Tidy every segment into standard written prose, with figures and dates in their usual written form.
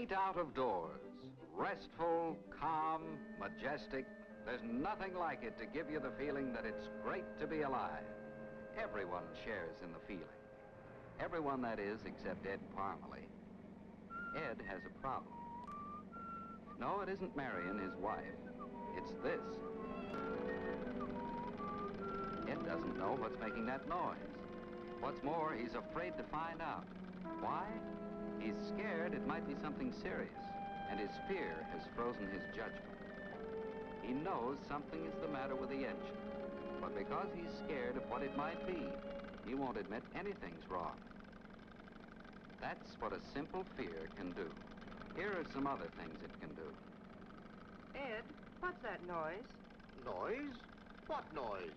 Great out of doors. Restful, calm, majestic. There's nothing like it to give you the feeling that it's great to be alive. Everyone shares in the feeling. Everyone, that is, except Ed Parmalee. Ed has a problem. No, it isn't Marion, his wife. It's this. Ed doesn't know what's making that noise. What's more, he's afraid to find out. Why? He's scared it might be something serious, and his fear has frozen his judgment. He knows something is the matter with the engine, but because he's scared of what it might be, he won't admit anything's wrong. That's what a simple fear can do. Here are some other things it can do. Ed, what's that noise? Noise? What noise?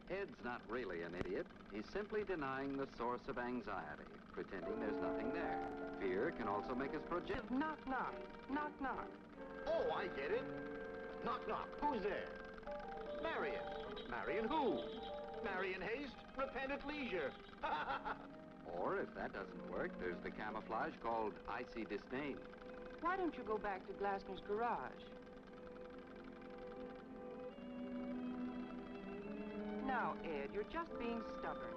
Ed's not really an idiot. He's simply denying the source of anxiety, pretending there's nothing there. Fear can also make us project. Knock, knock. Knock, knock. Oh, I get it. Knock, knock. Who's there? Marion. Marion who? Marion Haste, repent at leisure. Or, if that doesn't work, there's the camouflage called icy disdain. Why don't you go back to Glasner's garage? Now, Ed, you're just being stubborn.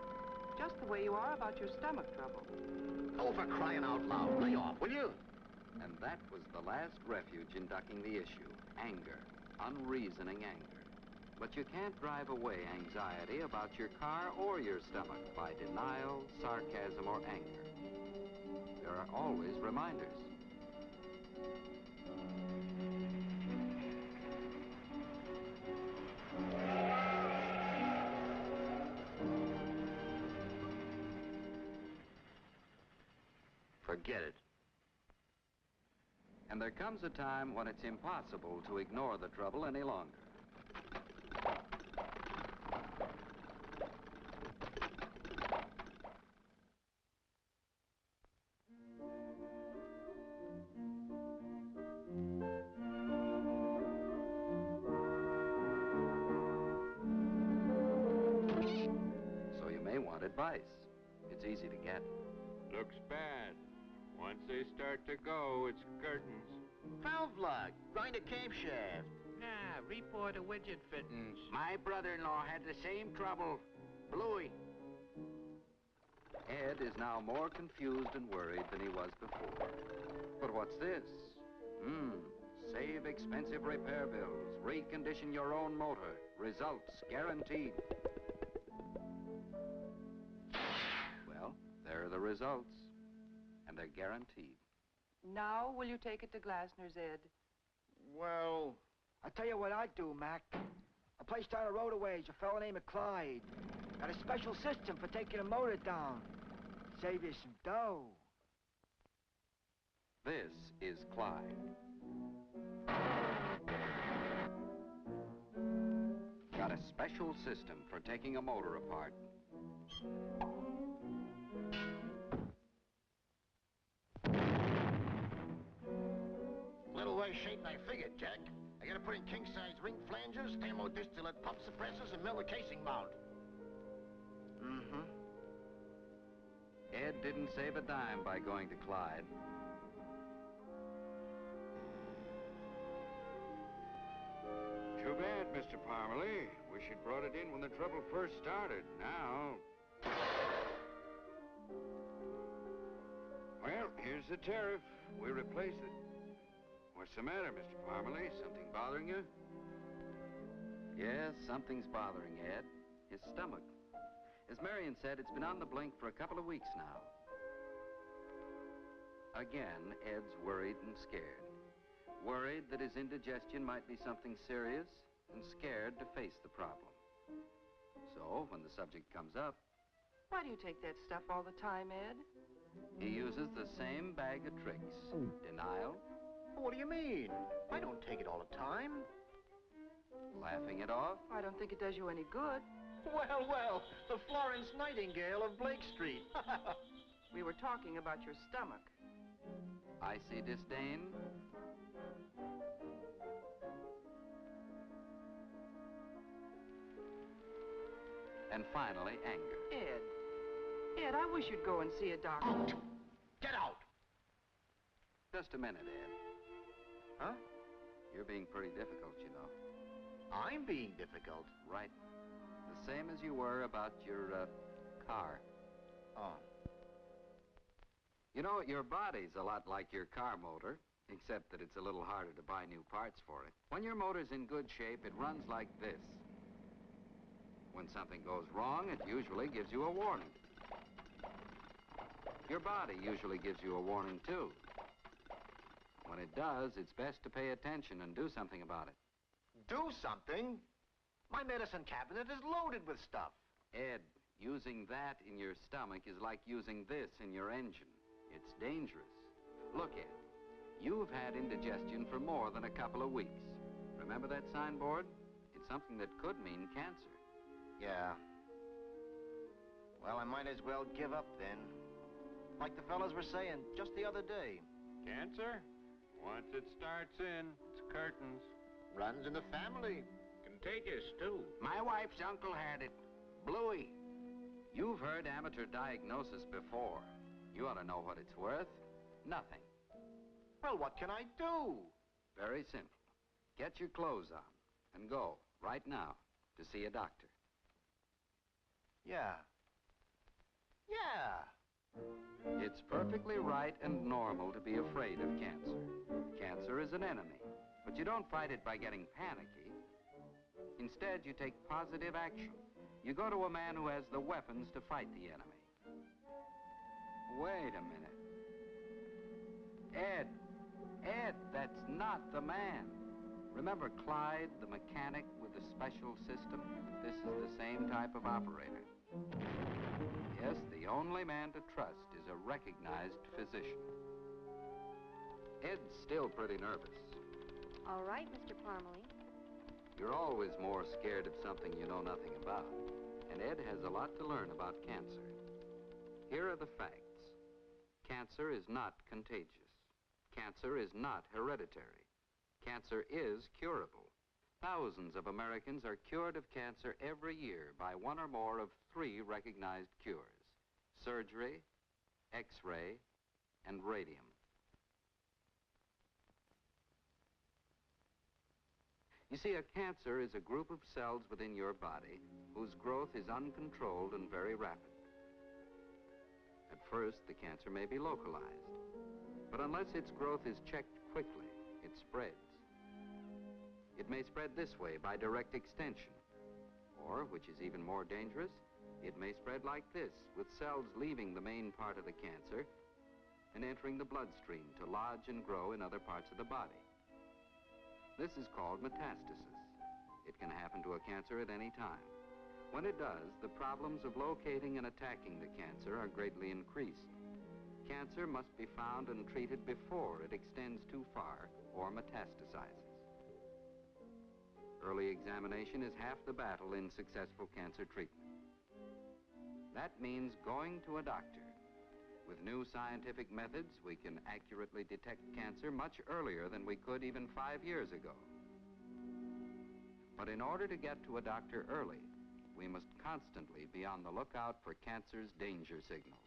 Just the way you are about your stomach trouble. Oh, for crying out loud, lay off, will you? And that was the last refuge in ducking the issue. Anger. Unreasoning anger. But you can't drive away anxiety about your car or your stomach by denial, sarcasm, or anger. There are always reminders. Forget it. And there comes a time when it's impossible to ignore the trouble any longer. So you may want advice. It's easy to get. Looks bad. Once they start to go, it's curtains. Valve lock. Grind a camshaft. Nah, report a widget fittings. My brother-in-law had the same trouble. Bluey. Ed is now more confused and worried than he was before. But what's this? Save expensive repair bills. Recondition your own motor. Results guaranteed. Well, there are the results. And they're guaranteed. Now, will you take it to Glasner's, Ed? Well... I'll tell you what I'd do, Mac. A place down the road a ways, a fellow named Clyde. Got a special system for taking a motor down. Save you some dough. This is Clyde. Got a special system for taking a motor apart. Little worse shape than I figured, Jack. I gotta put in king-size ring flanges, thermodistillate pump suppressors, and mill the casing mount. Ed didn't save a dime by going to Clyde. Too bad, Mr. Parmalee. Wish you'd brought it in when the trouble first started. Now... Well, here's the tariff. We replace it. What's the matter, Mr. Parmalee? Something bothering you? Yes, something's bothering Ed. His stomach. As Marion said, it's been on the blink for a couple of weeks now. Again, Ed's worried and scared. Worried that his indigestion might be something serious, and scared to face the problem. So, when the subject comes up... Why do you take that stuff all the time, Ed? He uses the same bag of tricks. Denial. What do you mean? I don't take it all the time. Laughing it off. I don't think it does you any good. Well, well, the Florence Nightingale of Blake Street. We were talking about your stomach. Icy disdain. And finally, anger. Ed, I wish you'd go and see a doctor. Out! Get out! Just a minute, Ed. Huh? You're being pretty difficult, you know. I'm being difficult. Right. The same as you were about your, car. Oh. You know, your body's a lot like your car motor, except that it's a little harder to buy new parts for it. When your motor's in good shape, it runs like this. When something goes wrong, it usually gives you a warning. Your body usually gives you a warning, too. When it does, it's best to pay attention and do something about it. Do something? My medicine cabinet is loaded with stuff. Ed, using that in your stomach is like using this in your engine. It's dangerous. Look, Ed, you've had indigestion for more than a couple of weeks. Remember that signboard? It's something that could mean cancer. Yeah. Well, I might as well give up then. Like the fellas were saying just the other day. Cancer? Once it starts in, it's curtains. Runs in the family. Contagious, too. My wife's uncle had it. Bluey. You've heard amateur diagnosis before. You ought to know what it's worth. Nothing. Well, what can I do? Very simple. Get your clothes on and go, right now, to see a doctor. Yeah. Yeah. It's perfectly right and normal to be afraid of cancer. Cancer is an enemy, but you don't fight it by getting panicky. Instead, you take positive action. You go to a man who has the weapons to fight the enemy. Wait a minute. Ed, that's not the man. Remember Clyde, the mechanic with the special system? This is the same type of operator. Yes, the only man to trust is a recognized physician. Ed's still pretty nervous. All right, Mr. Parmalee. You're always more scared of something you know nothing about. And Ed has a lot to learn about cancer. Here are the facts. Cancer is not contagious. Cancer is not hereditary. Cancer is curable. Thousands of Americans are cured of cancer every year by one or more of 3 recognized cures: surgery, X-ray, and radium. You see, a cancer is a group of cells within your body whose growth is uncontrolled and very rapid. At first, the cancer may be localized, but unless its growth is checked quickly, it spreads. It may spread this way by direct extension, or, which is even more dangerous, it may spread like this, with cells leaving the main part of the cancer and entering the bloodstream to lodge and grow in other parts of the body. This is called metastasis. It can happen to a cancer at any time. When it does, the problems of locating and attacking the cancer are greatly increased. Cancer must be found and treated before it extends too far or metastasizes. Early examination is half the battle in successful cancer treatment. That means going to a doctor. With new scientific methods, we can accurately detect cancer much earlier than we could even 5 years ago. But in order to get to a doctor early, we must constantly be on the lookout for cancer's danger signals.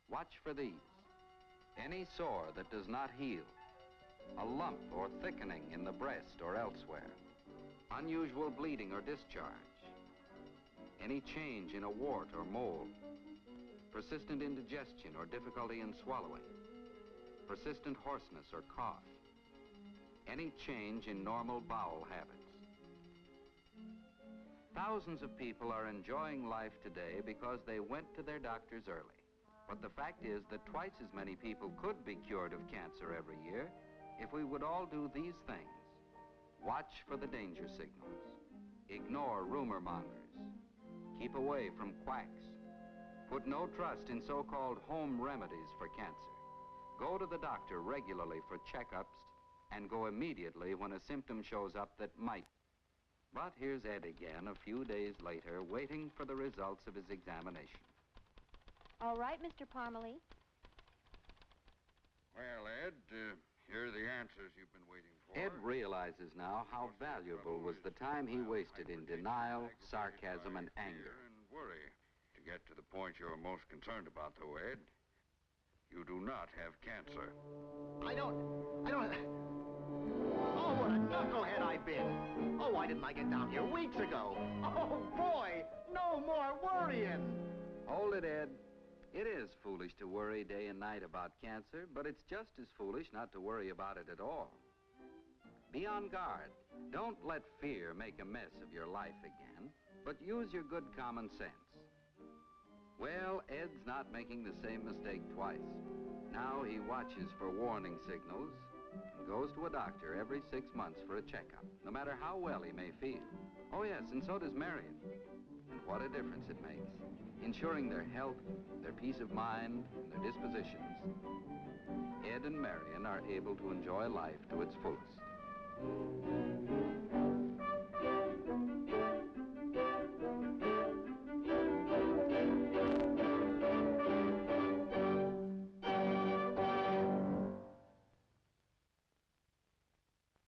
Watch for these. Any sore that does not heal, a lump or thickening in the breast or elsewhere, unusual bleeding or discharge, any change in a wart or mole, persistent indigestion or difficulty in swallowing, persistent hoarseness or cough, any change in normal bowel habits. Thousands of people are enjoying life today because they went to their doctors early. But the fact is that twice as many people could be cured of cancer every year if we would all do these things. Watch for the danger signals. Ignore rumor mongers. Keep away from quacks. Put no trust in so-called home remedies for cancer. Go to the doctor regularly for checkups and go immediately when a symptom shows up that might. But here's Ed again a few days later, waiting for the results of his examination. All right, Mr. Parmalee. Well, Ed, here are the answers you've been waiting for. Ed realizes now how valuable was the time he wasted in denial, sarcasm, and anger. And worry. To get to the point you're most concerned about, though, Ed, You do not have cancer. I don't... Oh, what a knucklehead I've been. Oh, why didn't I get down here weeks ago? Oh, boy, no more worrying. Hold it, Ed. It is foolish to worry day and night about cancer, but it's just as foolish not to worry about it at all. Be on guard. Don't let fear make a mess of your life again, but use your good common sense. Well, Ed's not making the same mistake twice. Now he watches for warning signals and goes to a doctor every 6 months for a checkup, no matter how well he may feel. Oh, yes, and so does Marion. And what a difference it makes, ensuring their health, their peace of mind, and their dispositions. Ed and Marion are able to enjoy life to its fullest.